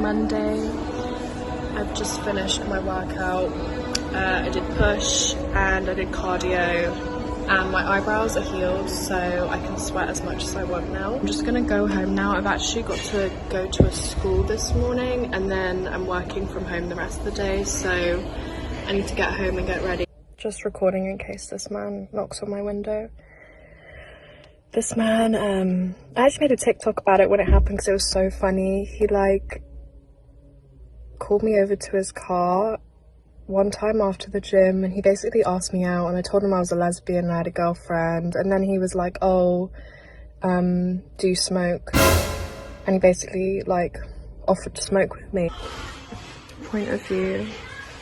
Monday. I've just finished my workout. I did push and I did cardio, and my eyebrows are healed so I can sweat as much as I want now. I'm just gonna go home now. I've actually got to go to a school this morning and then I'm working from home the rest of the day, so I need to get home and get ready. Just recording in case this man knocks on my window. This man, I actually made a TikTok about it when it happened because it was so funny. He like called me over to his car one time after the gym and he basically asked me out, and I told him I was a lesbian and I had a girlfriend, and then he was like, oh, do you smoke? And he basically like offered to smoke with me. Point of view,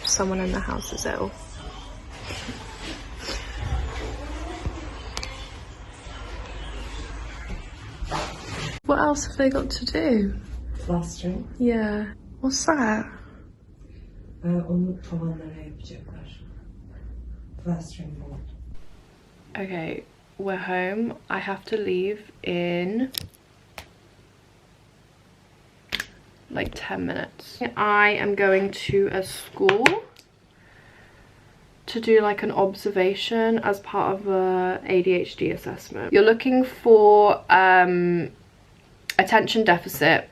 someone in the house is ill. What else have they got to do? Plastering. Yeah. What's that? Onu tavanlara yapacaklar. Plastering board. Okay, we're home. I have to leave in like 10 minutes. I am going to a school to do like an observation as part of a ADHD assessment. You're looking for attention deficit,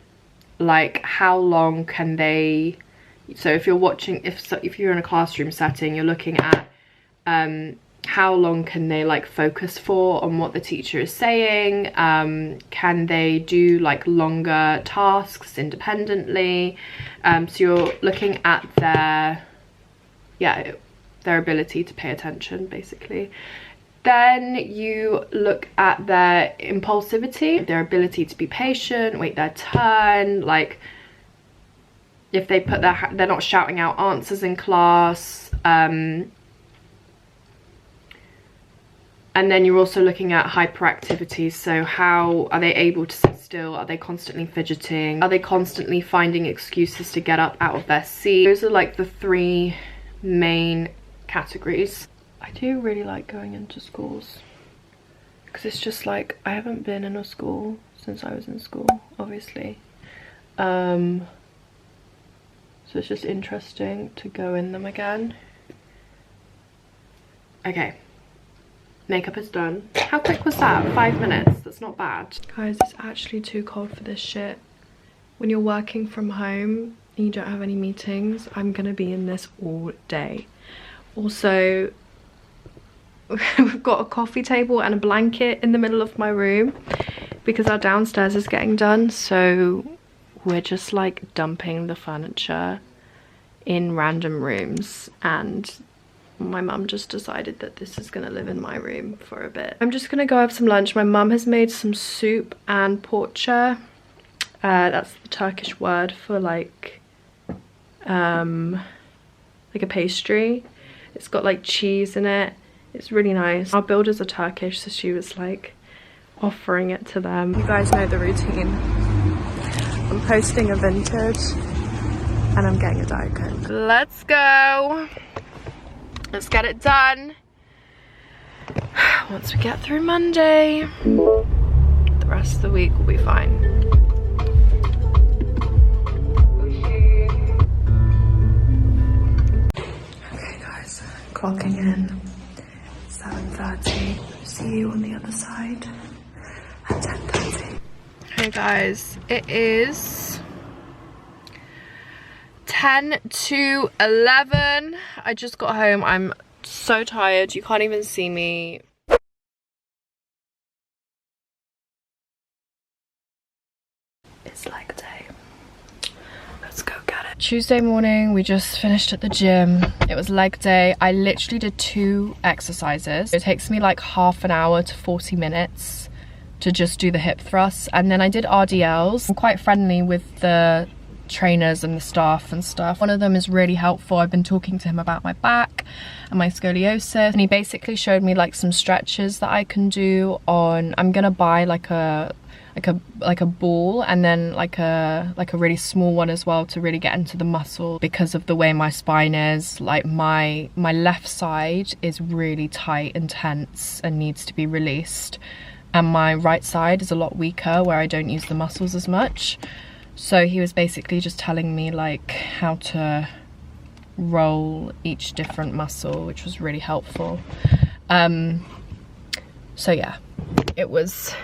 like how long can they, so if you're watching, if you're in a classroom setting, you're looking at how long can they like focus for on what the teacher is saying, can they do like longer tasks independently, so you're looking at their ability to pay attention basically. Then you look at their impulsivity, their ability to be patient, wait their turn, like if they put they're not shouting out answers in class. And then you're also looking at hyperactivity, so how are they able to sit still? Are they constantly fidgeting? Are they constantly finding excuses to get up out of their seat? Those are like the three main categories. I do really like going into schools because it's just like, I haven't been in a school since I was in school, obviously. So it's just interesting to go in them again. Okay, makeup is done. How quick was that? 5 minutes, that's not bad. Guys, it's actually too cold for this shit. When you're working from home and you don't have any meetings, I'm gonna be in this all day. Also, we've got a coffee table and a blanket in the middle of my room because our downstairs is getting done, so we're just like dumping the furniture in random rooms, and my mum just decided that this is gonna live in my room for a bit. I'm just gonna go have some lunch. My mum has made some soup and poğaça. That's the Turkish word for like a pastry. It's got like cheese in it. It's really nice. Our builders are Turkish, so she was like offering it to them. You guys know the routine. I'm posting a vintage and I'm getting a Diet Coke. Let's go. Let's get it done. Once we get through Monday, the rest of the week will be fine. Okay guys, clocking in. 7:30. See you on the other side at 10:30. Hey guys, it is 10 to 11. I just got home. I'm so tired. You can't even see me. It's leg day. Let's go get it. Tuesday morning, we just finished at the gym. It was leg day. I literally did 2 exercises. It takes me like half an hour to 40 minutes to just do the hip thrusts, and then I did RDLs. I'm quite friendly with the trainers and the staff and stuff. One of them is really helpful. I've been talking to him about my back and my scoliosis, and he basically showed me like some stretches that I can do on, I'm gonna buy like a ball and then like a really small one as well to really get into the muscle, because of the way my spine is. Like my left side is really tight and tense and needs to be released, and my right side is a lot weaker where I don't use the muscles as much. So he was basically just telling me like how to roll each different muscle, which was really helpful. So yeah, it was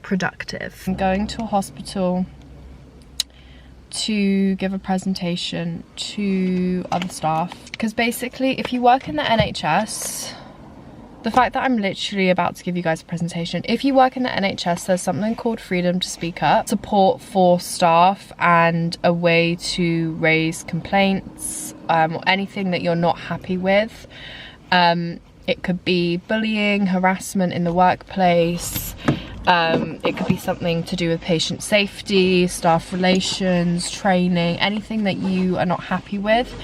productive. I'm going to a hospital to give a presentation to other staff, because basically if you work in the NHS, the fact that I'm literally about to give you guys a presentation, if you work in the NHS, there's something called freedom to speak up, support for staff, and a way to raise complaints or anything that you're not happy with. It could be bullying, harassment in the workplace. It could be something to do with patient safety, staff relations, training, anything that you are not happy with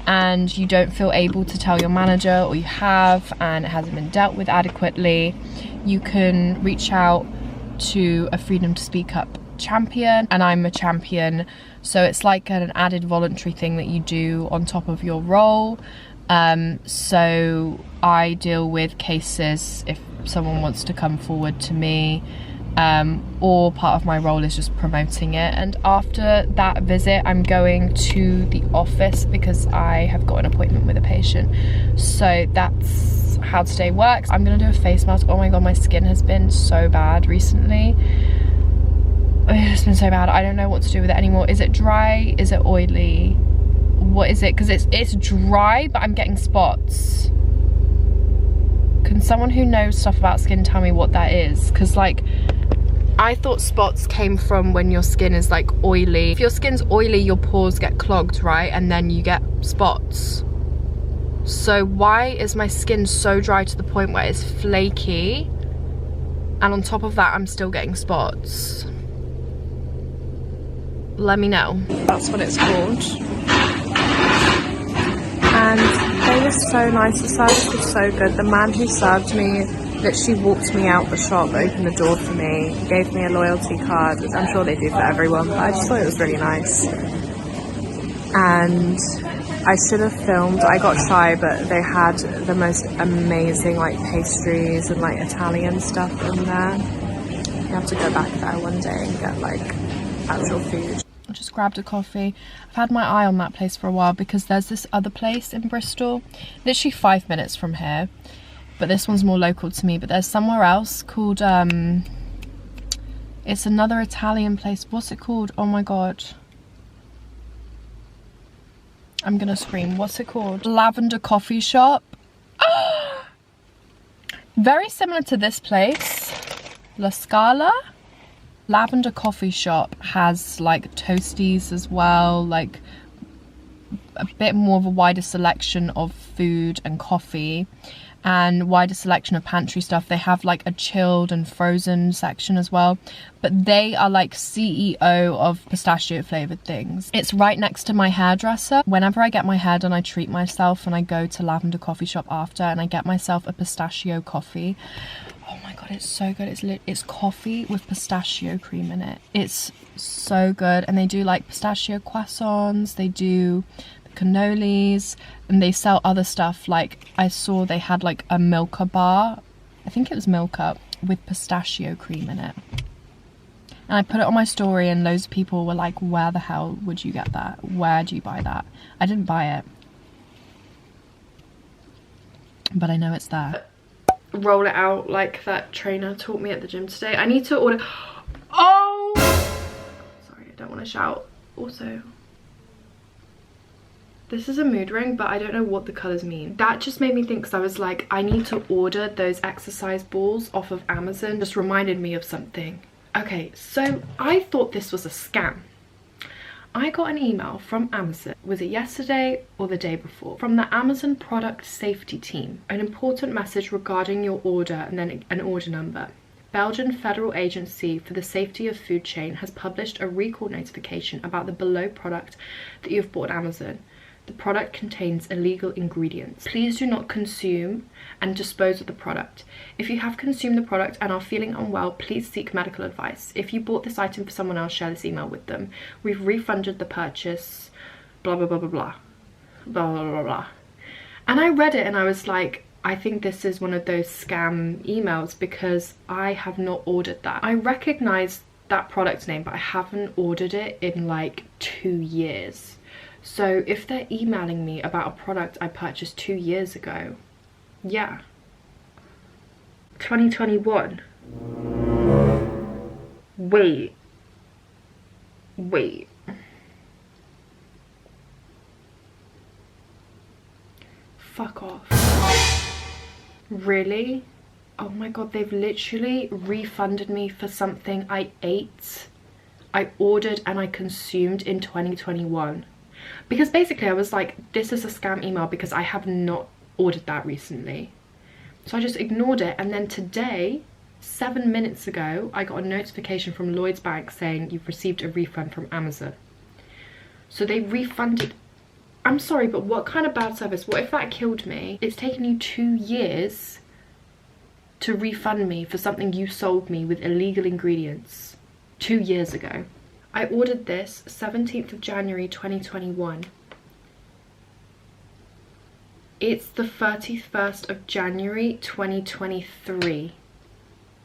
and you don't feel able to tell your manager, or you have and it hasn't been dealt with adequately. You can reach out to a freedom to speak up champion, and I'm a champion, so it's like an added voluntary thing that you do on top of your role. So I deal with cases if someone wants to come forward to me, or part of my role is just promoting it. And after that visit, I'm going to the office because I have got an appointment with a patient. So that's how today works. I'm gonna do a face mask. Oh my god, my skin has been so bad recently. It's been so bad. I don't know what to do with it anymore. Is it dry? Is it oily? What is it? Because it's dry, but I'm getting spots. Can someone who knows stuff about skin tell me what that is? Because like, I thought spots came from when your skin is like oily. If your skin's oily, your pores get clogged, right? And then you get spots. So why is my skin so dry to the point where it's flaky? And on top of that, I'm still getting spots. Let me know. That's what it's called. And they were so nice, the service was so good. The man who served me literally walked me out the shop, opened the door for me, gave me a loyalty card, which I'm sure they do for everyone, but I just thought it was really nice. And I should have filmed, I got shy, but they had the most amazing like pastries and like Italian stuff in there. You have to go back there one day and get like actual food. I just grabbed a coffee. I've had my eye on that place for a while because there's this other place in Bristol, literally 5 minutes from here, but this one's more local to me. But there's somewhere else called, it's another Italian place. What's it called? Oh my god. I'm gonna scream. What's it called? Lavender Coffee Shop. Very similar to this place. La Scala. Lavender Coffee Shop has like toasties as well, like a bit more of a wider selection of food and coffee, and wider selection of pantry stuff. They have like a chilled and frozen section as well, but they are like CEO of pistachio flavored things. It's right next to my hairdresser. Whenever I get my hair done, I treat myself and I go to Lavender Coffee Shop after, and I get myself a pistachio coffee. Oh my god, it's so good. It's coffee with pistachio cream in it. It's so good. And they do like pistachio croissants, they do cannolis, and they sell other stuff. Like I saw they had like a Milka bar, I think it was Milka, with pistachio cream in it. And I put it on my story and loads of people were like, where the hell would you get that? Where do you buy that? I didn't buy it, but I know it's there. Roll it out like that trainer taught me at the gym today. I need to order. Oh! Sorry, I don't want to shout. Also, this is a mood ring, but I don't know what the colours mean. That just made me think, because I was like, I need to order those exercise balls off of Amazon. Just reminded me of something. Okay, so I thought this was a scam. I got an email from Amazon, was it yesterday or the day before, from the Amazon product safety team. An important message regarding your order, and then an order number. Belgian Federal Agency for the Safety of Food Chain has published a recall notification about the below product that you have bought on Amazon. The product contains illegal ingredients. Please do not consume and dispose of the product. If you have consumed the product and are feeling unwell, please seek medical advice. If you bought this item for someone else, share this email with them. We've refunded the purchase, blah, blah, blah, blah, blah, blah, blah, blah, blah. And I read it and I was like, I think this is one of those scam emails because I have not ordered that. I recognize that product name, but I haven't ordered it in like 2 years. So if they're emailing me about a product I purchased 2 years ago, yeah. 2021. Wait. Fuck off. Really? Oh my god, they've literally refunded me for something I ate, I ordered and I consumed in 2021. Because basically I was like, this is a scam email because I have not ordered that recently. So I just ignored it, and then today, 7 minutes ago, I got a notification from Lloyds Bank saying you've received a refund from Amazon. So they refunded. I'm sorry, but what kind of bad service? What if that killed me? It's taken you 2 years to refund me for something you sold me with illegal ingredients 2 years ago. I ordered this 17th of January 2021. It's the 31st of January 2023,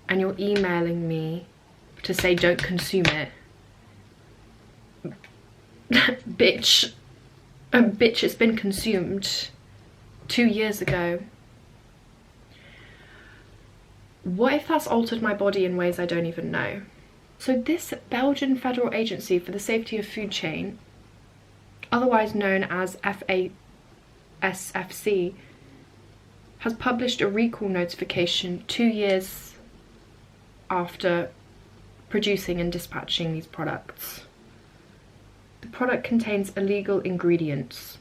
and you're emailing me to say don't consume it. Bitch, it's been consumed 2 years ago. What if that's altered my body in ways I don't even know? So this Belgian Federal Agency for the Safety of Food Chain, otherwise known as FASFC, has published a recall notification 2 years after producing and dispatching these products. The product contains illegal ingredients.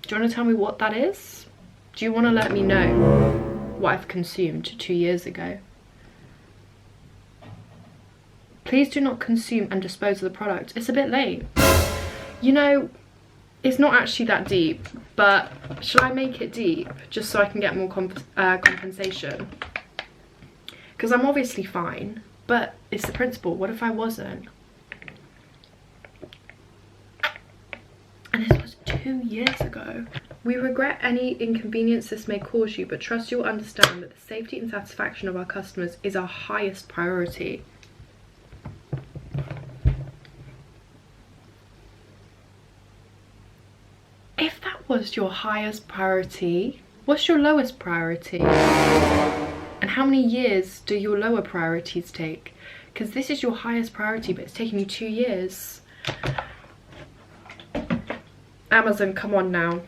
Do you want to tell me what that is? Do you want to let me know what I've consumed 2 years ago? Please do not consume and dispose of the product. It's a bit late. You know, it's not actually that deep, but shall I make it deep just so I can get more compensation? Because I'm obviously fine, but it's the principle. What if I wasn't? And this was 2 years ago. We regret any inconvenience this may cause you, but trust you'll understand that the safety and satisfaction of our customers is our highest priority. If that was your highest priority, what's your lowest priority? And how many years do your lower priorities take? Because this is your highest priority, but it's taken you 2 years. Amazon, come on now.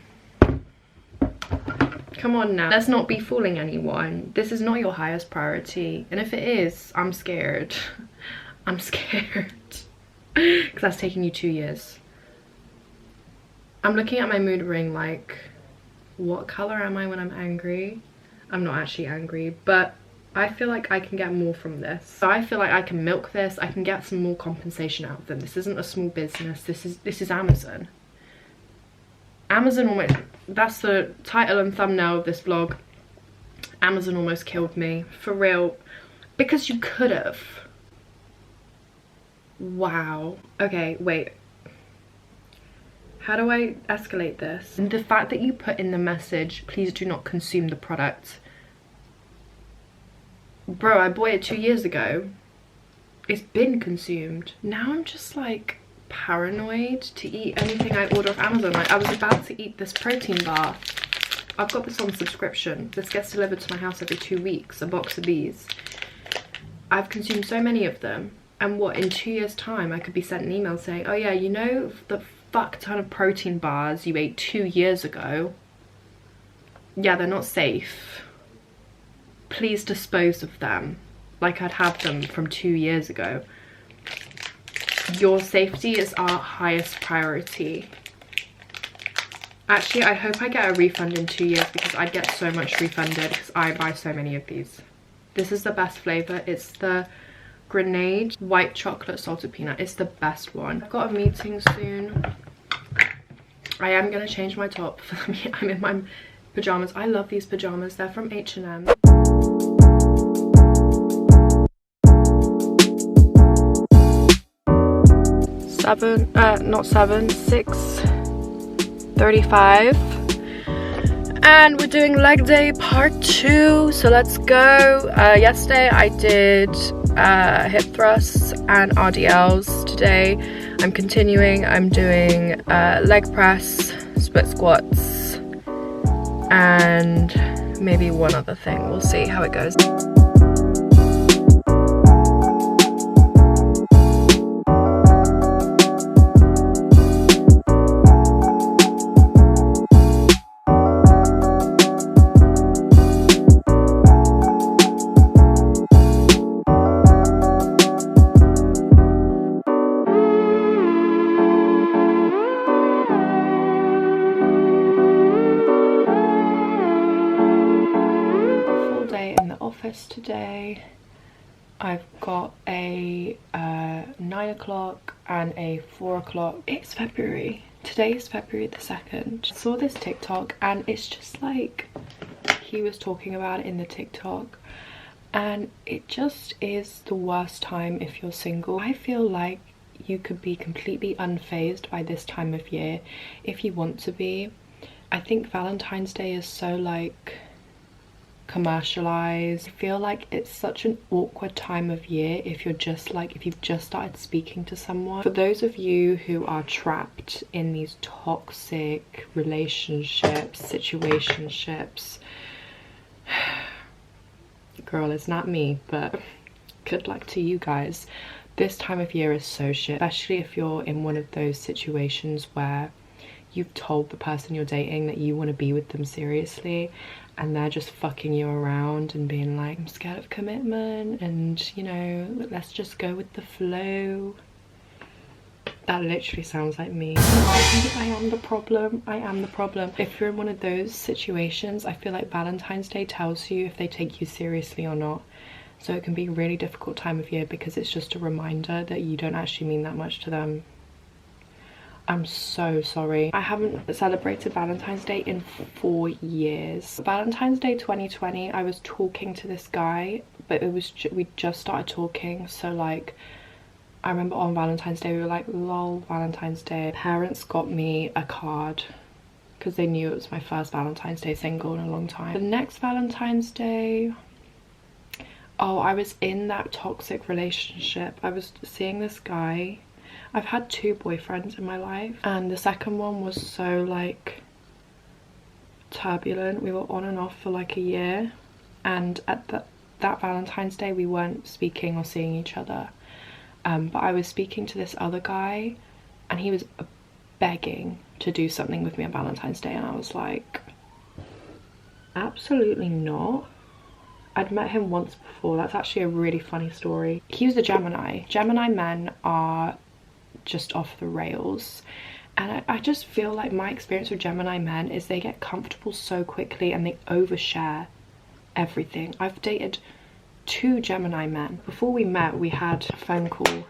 Come on now. Let's not be fooling anyone. This is not your highest priority. And if it is, I'm scared. I'm scared. Because that's taking you 2 years. I'm looking at my mood ring like, what color am I when I'm angry? I'm not actually angry, but I feel like I can get more from this. So I feel like I can milk this. I can get some more compensation out of them. This isn't a small business. This is Amazon. Amazon almost, that's the title and thumbnail of this vlog. Amazon almost killed me, for real, because you could have. Wow. Okay, wait. How do I escalate this? And the fact that you put in the message, please do not consume the product. Bro, I bought it 2 years ago. It's been consumed. Now I'm just like paranoid to eat anything I order off Amazon. Like, I was about to eat this protein bar. I've got this on subscription. This gets delivered to my house every 2 weeks, a box of these. I've consumed so many of them. And what, in 2 years time I could be sent an email saying, oh yeah, you know the fuck ton of protein bars you ate 2 years ago? Yeah, they're not safe. Please dispose of them like I'd have them from 2 years ago. Your safety is our highest priority. Actually, I hope I get a refund in 2 years because I get so much refunded because I buy so many of these. This is the best flavour. It's the Grenade white chocolate salted peanut. It's the best one. I've got a meeting soon. I am going to change my top. I'm in my pyjamas. I love these pyjamas. They're from H&M. Not 6:35, and we're doing leg day part 2, so let's go. Yesterday I did hip thrusts and RDLs today. I'm continuing. I'm doing leg press, split squats, and maybe one other thing. We'll see how it goes. Today I've got a 9 o'clock and a 4 o'clock. It's February. Today is February the 2nd. I saw this TikTok and it's just like he was talking about it in the TikTok, and it just is the worst time if you're single. I feel like you could be completely unfazed by this time of year if you want to be. I think Valentine's Day is so like commercialized. I feel like it's such an awkward time of year if you're just like, if you've just started speaking to someone. For those of you who are trapped in these toxic relationships, situationships, girl, it's not me, but good luck to you guys. This time of year is so shit, especially if you're in one of those situations where you've told the person you're dating that you want to be with them seriously, and they're just fucking you around and being like, I'm scared of commitment, and you know, let's just go with the flow. That literally sounds like me. I am the problem. I am the problem. If you're in one of those situations, I feel like Valentine's Day tells you if they take you seriously or not. So it can be a really difficult time of year because it's just a reminder that you don't actually mean that much to them. I'm so sorry. I haven't celebrated Valentine's Day in 4 years. Valentine's Day 2020, I was talking to this guy, but it was we just started talking. So like, I remember on Valentine's Day, we were like, lol, Valentine's Day. Parents got me a card because they knew it was my first Valentine's Day single in a long time. The next Valentine's Day, oh, I was in that toxic relationship. I was seeing this guy. I've had 2 boyfriends in my life, and the second one was so like turbulent. We were on and off for like a year, and at that Valentine's Day we weren't speaking or seeing each other, but I was speaking to this other guy and he was begging to do something with me on Valentine's Day, and I was like, absolutely not. I'd met him once before. That's actually a really funny story. He was a Gemini. Gemini men are just off the rails, and I just feel like my experience with Gemini men is they get comfortable so quickly and they overshare everything. I've dated 2 Gemini men. Before we met, we had a phone call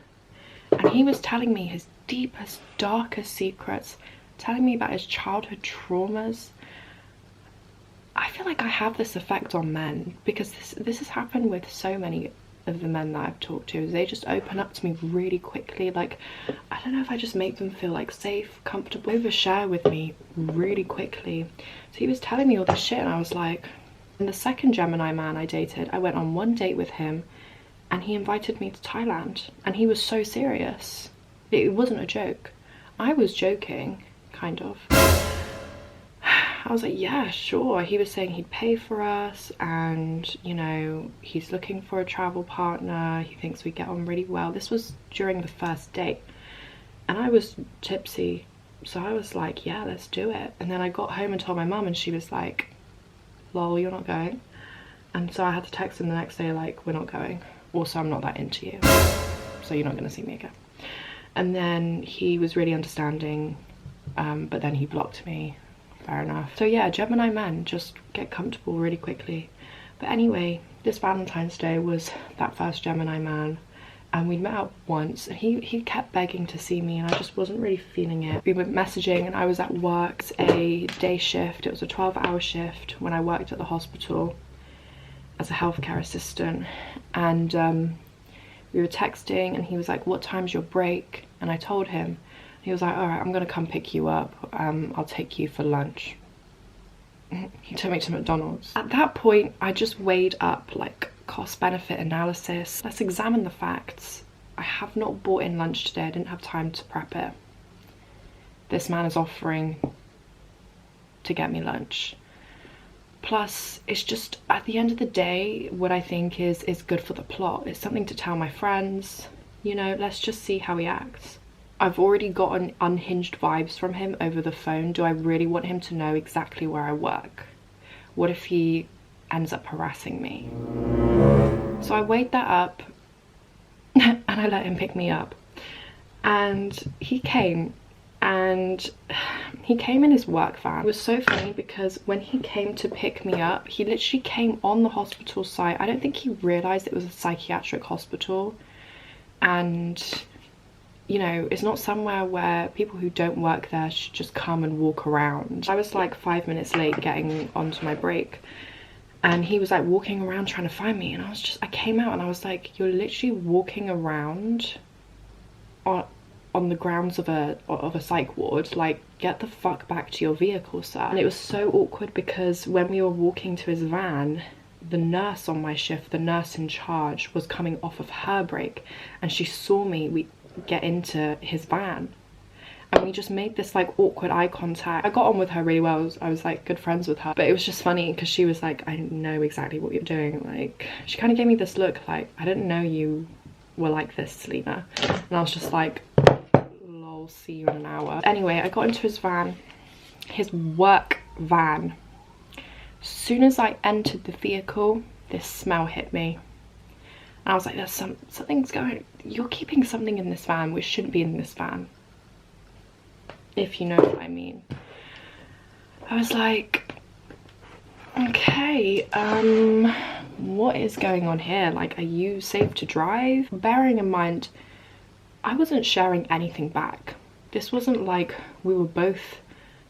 and he was telling me his deepest, darkest secrets, telling me about his childhood traumas. I feel like I have this effect on men because this has happened with so many of the men that I've talked to. They just open up to me really quickly. Like, I don't know if I just make them feel like safe, comfortable, overshare with me really quickly. So he was telling me all this shit, and I was like, and the second Gemini man I dated, I went on 1 date with him and he invited me to Thailand, and he was so serious. It wasn't a joke. I was joking, kind of. I was like, yeah, sure. He was saying he'd pay for us, and you know, he's looking for a travel partner. He thinks we get on really well. This was during the first date, and I was tipsy, so I was like, yeah, let's do it. And then I got home and told my mum, and she was like, lol, you're not going. And so I had to text him the next day like, we're not going. Also, I'm not that into you, so you're not going to see me again. And then he was really understanding, but then he blocked me. Fair enough. So yeah, Gemini men just get comfortable really quickly. But anyway, this Valentine's Day was that first Gemini man, and we met up once, and he kept begging to see me, and I just wasn't really feeling it. We were messaging, and I was at work. It's a day shift. It was a 12-hour shift when I worked at the hospital as a healthcare assistant, and we were texting, and he was like, what time's your break? And I told him. He was like, all right, I'm gonna come pick you up. I'll take you for lunch. He took me to McDonald's. At that point, I just weighed up like cost-benefit analysis. Let's examine the facts. I have not bought in lunch today. I didn't have time to prep it. This man is offering to get me lunch. Plus, it's just, at the end of the day, what I think is good for the plot. It's something to tell my friends. You know, let's just see how he acts. I've already gotten unhinged vibes from him over the phone. Do I really want him to know exactly where I work? What if he ends up harassing me? So I weighed that up and I let him pick me up. And he came. And he came in his work van. It was so funny because when he came to pick me up, he literally came on the hospital site. I don't think he realized it was a psychiatric hospital. And, you know, it's not somewhere where people who don't work there should just come and walk around. I was like 5 minutes late getting onto my break. And he was like walking around trying to find me. And I came out and I was like, you're literally walking around on the grounds of a psych ward. Like, get the fuck back to your vehicle, sir. And it was so awkward because when we were walking to his van, the nurse on my shift, the nurse in charge, was coming off of her break and she saw me get into his van and we just made this like awkward eye contact. I got on with her really well. I was like good friends with her, but it was just funny because she was like, I know exactly what you're doing. Like, she kind of gave me this look like, I didn't know you were like this, Selina. And I was just like, lol, see you in an hour. Anyway, I got into his van, his work van. As soon as I entered the vehicle, this smell hit me. And I was like, there's something's going, you're keeping something in this van which shouldn't be in this van. If you know what I mean. I was like, okay, what is going on here? Like, are you safe to drive? Bearing in mind, I wasn't sharing anything back. This wasn't like we were both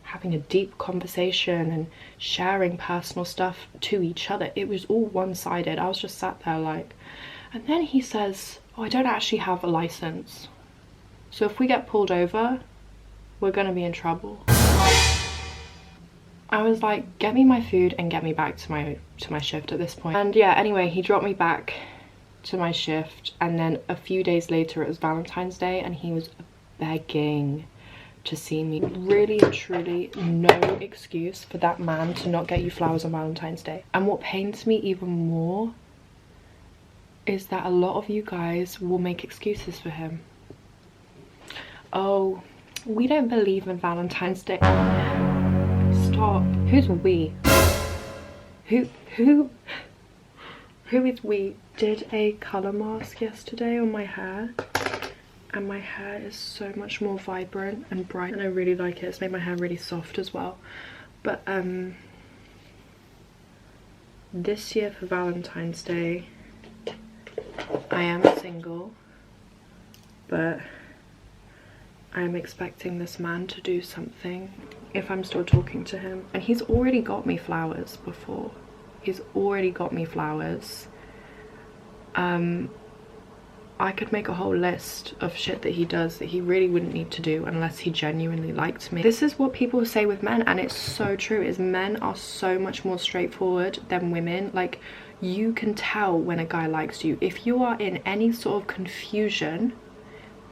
having a deep conversation and sharing personal stuff to each other. It was all one-sided. I was just sat there like, and then he says, oh, I don't actually have a license, so if we get pulled over, we're gonna be in trouble. I was like, get me my food and get me back to my shift at this point. And yeah, anyway, he dropped me back to my shift, and then a few days later it was Valentine's Day and he was begging to see me. Really and truly no excuse for that man to not get you flowers on Valentine's Day. And what pains me even more is that a lot of you guys will make excuses for him. Oh, we don't believe in Valentine's Day. Stop. Who's we? Who is we? Did a colour mask yesterday on my hair, and my hair is so much more vibrant and bright and I really like it. It's made my hair really soft as well. But this year for Valentine's Day I am single, but I'm expecting this man to do something if I'm still talking to him. And he's already got me flowers before. He's already got me flowers. I could make a whole list of shit that he does that he really wouldn't need to do unless he genuinely liked me. This is what people say with men, and it's so true, is men are so much more straightforward than women. Like, you can tell when a guy likes you. If you are in any sort of confusion,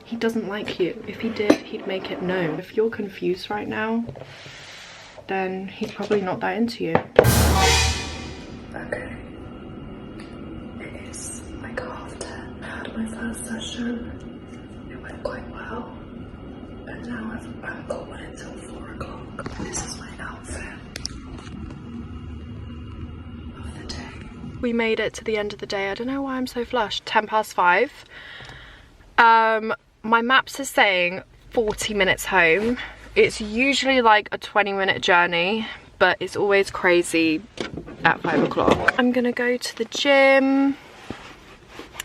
he doesn't like you. If he did, he'd make it known. If you're confused right now, then he's probably not that into you. Okay. It is like 10:30. I had my first session. It went quite well. And now I've got one until 4 o'clock. This is my outfit of the day. We made it to the end of the day. I don't know why I'm so flushed. 5:10. My maps is saying 40 minutes home. It's usually like a 20-minute journey, but it's always crazy at 5 o'clock. I'm gonna go to the gym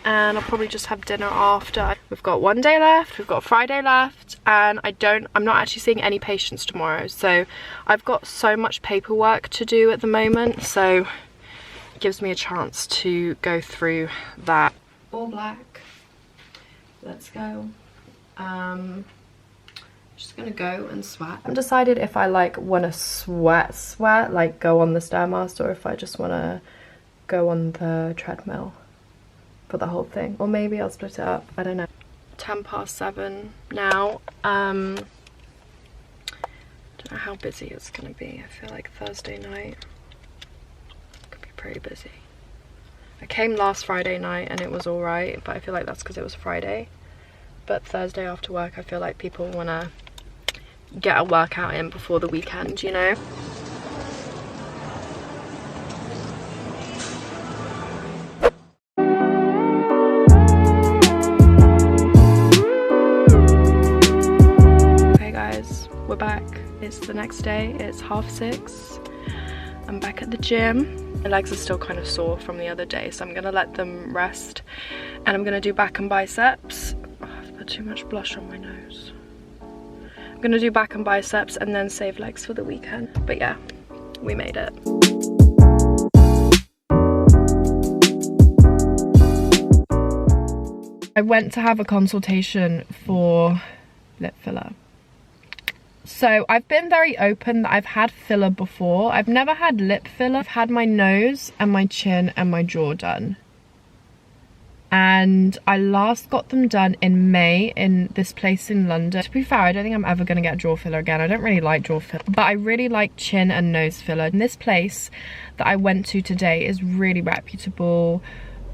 and I'll probably just have dinner after. We've got one day left, we've got Friday left, and I'm not actually seeing any patients tomorrow, so I've got so much paperwork to do at the moment, so it gives me a chance to go through that. All black. Let's go. Just gonna go and sweat. I haven't decided if I like want to sweat, like go on the Stairmaster, or if I just want to go on the treadmill for the whole thing, or maybe I'll split it up, I don't know. 7:10 now. Don't know how busy it's gonna be. I feel like Thursday night could be pretty busy. I came last Friday night and it was alright, but I feel like that's because it was Friday. But Thursday after work, I feel like people wanna get a workout in before the weekend, you know? Okay guys, we're back. It's the next day, it's 6:30. I'm back at the gym. My legs are still kind of sore from the other day, so I'm gonna let them rest. And I'm gonna do back and biceps. Oh, I've put too much blush on my nose. I'm gonna do back and biceps and then save legs for the weekend. But yeah, we made it. I went to have a consultation for lip filler. So I've been very open that I've had filler before. I've never had lip filler. I've had my nose and my chin and my jaw done. And I last got them done in May in this place in London. To be fair, I don't think I'm ever going to get jaw filler again. I don't really like jaw filler, but I really like chin and nose filler. And this place that I went to today is really reputable.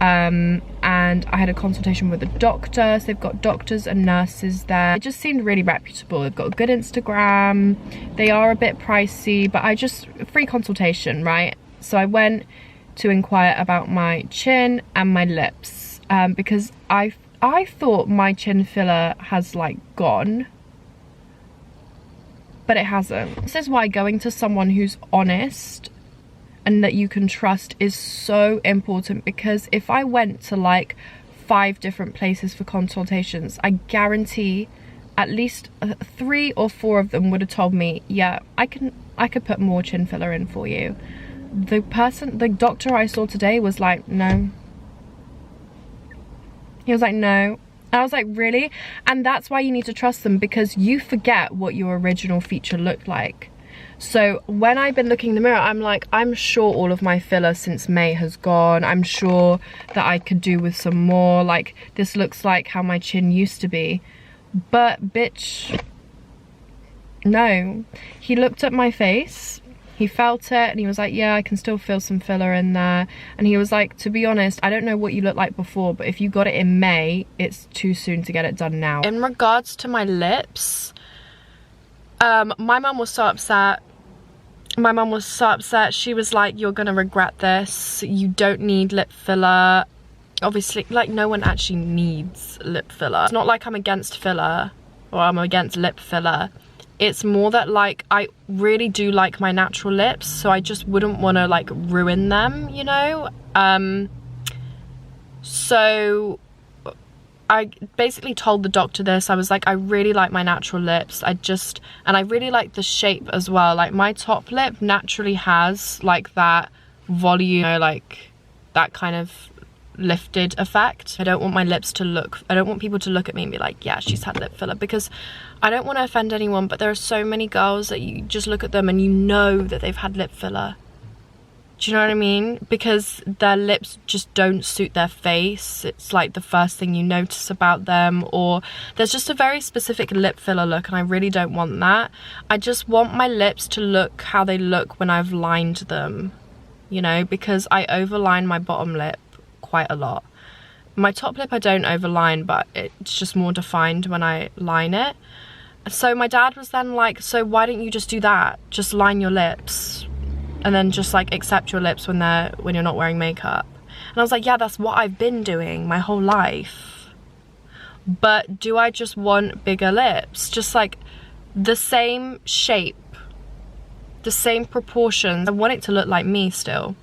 And I had a consultation with a doctor, so they've got doctors and nurses there. It just seemed really reputable. They've got a good Instagram. They are a bit pricey, but free consultation, right? So I went to inquire about my chin and my lips, because I thought my chin filler has like gone, but it hasn't. This is why going to someone who's honest and that you can trust is so important, because if I went to like 5 different places for consultations, I guarantee at least 3 or 4 of them would have told me, yeah, I could put more chin filler in for you. The doctor I saw today was like, no. He was like, no. I was like, really? And that's why you need to trust them, because you forget what your original feature looked like. So when I've been looking in the mirror, I'm like, I'm sure all of my filler since May has gone. I'm sure that I could do with some more. Like, this looks like how my chin used to be. But bitch, no. He looked at my face, he felt it, and he was like, yeah, I can still feel some filler in there. And he was like, to be honest, I don't know what you looked like before, but if you got it in May, it's too soon to get it done now. In regards to my lips, my mum was so upset. My mum was so upset. She was like, you're gonna regret this. You don't need lip filler. Obviously, like, no one actually needs lip filler. It's not like I'm against filler or I'm against lip filler. It's more that, like, I really do like my natural lips, so I just wouldn't want to like ruin them, you know? So I basically told the doctor this. I was like, I really like my natural lips. And I really like the shape as well. Like, my top lip naturally has like that volume, you know, like that kind of lifted effect. I don't want my lips to look, I don't want people to look at me and be like, yeah, she's had lip filler, because I don't want to offend anyone, but there are so many girls that you just look at them and you know that they've had lip filler. Do you know what I mean? Because their lips just don't suit their face. It's like the first thing you notice about them, or there's just a very specific lip filler look, and I really don't want that. I just want my lips to look how they look when I've lined them, you know, because I overline my bottom lip quite a lot. My top lip I don't overline, but it's just more defined when I line it. So my dad was then like, so why don't you just do that? Just line your lips. And then just like accept your lips when you're not wearing makeup. And I was like, yeah, that's what I've been doing my whole life. But do I just want bigger lips? Just like the same shape, the same proportions. I want it to look like me still,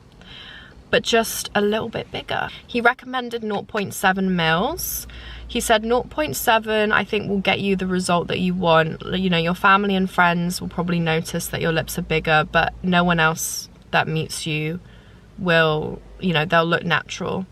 but just a little bit bigger. He recommended 0.7 mils. He said 0.7 I think will get you the result that you want. You know, your family and friends will probably notice that your lips are bigger, but no one else that meets you will, you know, they'll look natural.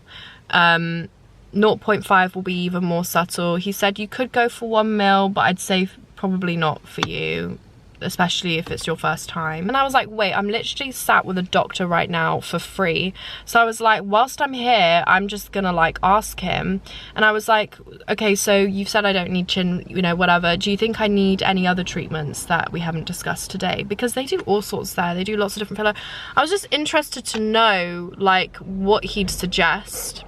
0.5 will be even more subtle. He said you could go for 1 mil, but I'd say probably not for you. especially if it's your first time. And I was like, wait, I'm literally sat with a doctor right now for free. So I was like, whilst I'm here, I'm just gonna like ask him. And I was like, okay, so you've said I don't need chin, you know, whatever. Do you think I need any other treatments that we haven't discussed today? Because they do all sorts there. They do lots of different filler. I was just interested to know like what he'd suggest.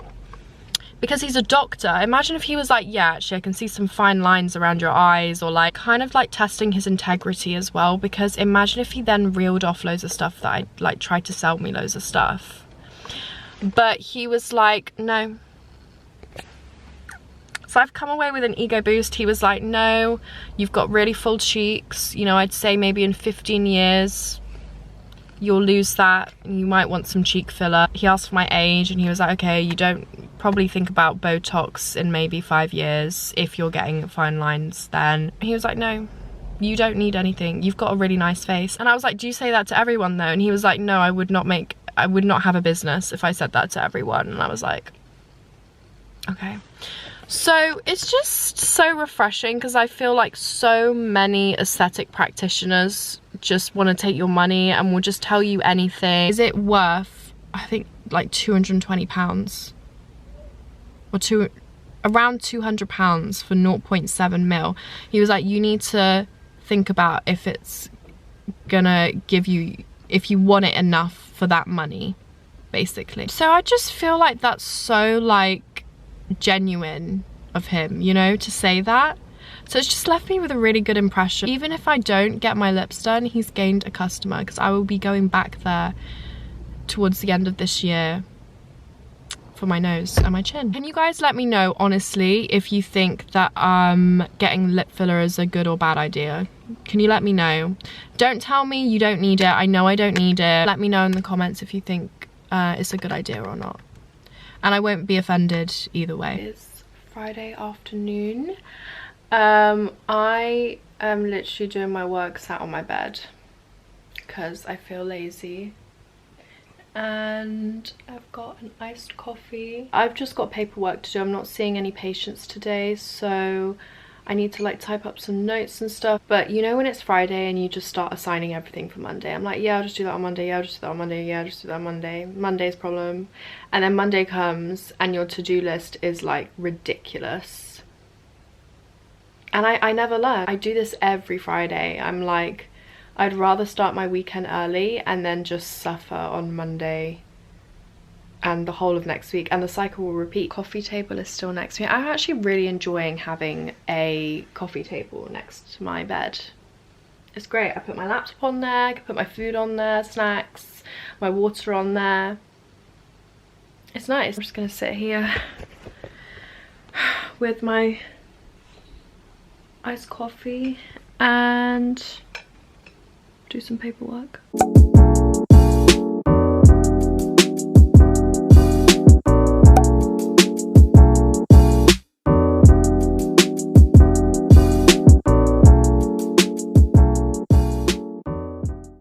Because he's a doctor. Imagine if he was like, yeah, actually I can see some fine lines around your eyes, or like kind of like testing his integrity as well. Because imagine if he then reeled off loads of stuff that I like tried to sell me loads of stuff. But he was like, no. So I've come away with an ego boost. He was like, no, you've got really full cheeks. You know, I'd say maybe in 15 years you'll lose that. You might want some cheek filler. He asked for my age and he was like, okay, you don't probably think about Botox in maybe 5 years if you're getting fine lines then. He was like, no, you don't need anything. You've got a really nice face. And I was like, do you say that to everyone though? And he was like, no, I would not have a business if I said that to everyone. And I was like, okay. So it's just so refreshing because I feel like so many aesthetic practitioners just want to take your money and will just tell you anything. Is it worth, I think, like £220 or around £200 for 0.7 mil? He was like, you need to think about if it's gonna give you, if you want it enough for that money, basically. So I just feel like that's so like genuine of him, you know, to say that. So it's just left me with a really good impression. Even if I don't get my lips done, he's gained a customer because I will be going back there towards the end of this year for my nose and my chin. Can you guys let me know honestly if you think that getting lip filler is a good or bad idea? Can you let me know? Don't tell me you don't need it. I know I don't need it. Let me know in the comments if you think it's a good idea or not. And I won't be offended either way. It's Friday afternoon. I am literally doing my work sat on my bed because I feel lazy. And I've got an iced coffee. I've just got paperwork to do. I'm not seeing any patients today, so I need to like type up some notes and stuff. But you know when it's Friday and you just start assigning everything for Monday. I'm like, yeah, I'll just do that on Monday. Yeah, I'll just do that on Monday. Yeah, I'll just do that on Monday. Monday's problem. And then Monday comes and your to-do list is like ridiculous. And I never learn. I do this every Friday. I'm like, I'd rather start my weekend early and then just suffer on Monday and the whole of next week, and the cycle will repeat. Coffee table is still next to me. I'm actually really enjoying having a coffee table next to my bed. It's great. I put my laptop on there, I can put my food on there, snacks, my water on there. It's nice. I'm just gonna sit here with my iced coffee and do some paperwork.